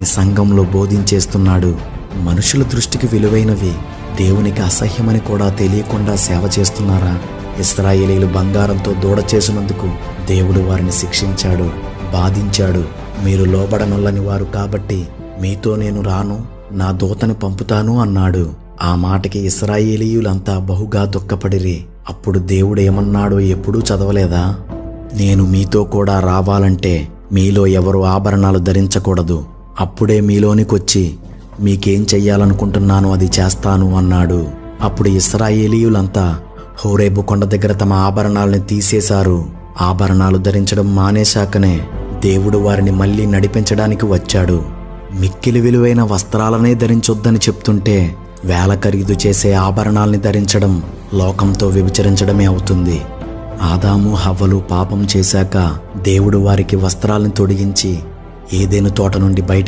సంఘంలో బోధించేస్తున్నాడు. మనుషుల దృష్టికి విలువైనవి దేవునికి అసహ్యమని కూడా తెలియకుండా సేవ చేస్తున్నారా? ఇశ్రాయేలీయులు బంగారంతో దూడ చేసినందుకు దేవుడు వారిని శిక్షించాడు, బాధించాడు. మీరు లోబడనొల్లని వారు కాబట్టి మీతో నేను రాను, నా దూతని పంపుతాను అన్నాడు. ఆ మాటకి ఇశ్రాయేలీయులంతా బహుగా దుఃఖపడిరి. అప్పుడు దేవుడు ఏమన్నాడో ఎప్పుడూ చదవలేదా? నేను మీతో కూడా రావాలంటే మీలో ఎవరు ఆభరణాలు ధరించకూడదు. అప్పుడే మీలోనికొచ్చి మీకేం చెయ్యాలనుకుంటున్నానో అది చేస్తాను అన్నాడు. అప్పుడు ఇశ్రాయేలీయులంతా హోరేబు కొండ దగ్గర తమ ఆభరణాలను తీసేశారు. ఆభరణాలు ధరించడం మానేశాకనే దేవుడు వారిని మళ్ళీ నడిపించడానికి వచ్చాడు. మిక్కిలి విలువైన వస్త్రాలనే ధరించొద్దని చెప్తుంటే వేల ఖరీదు చేసే ఆభరణాల్ని ధరించడం లోకంతో వ్యభిచరించడమే అవుతుంది. ఆదాము హవ్వలు పాపం చేశాక దేవుడు వారికి వస్త్రాలను తొడిగించి ఏదెను తోట నుండి బయటికి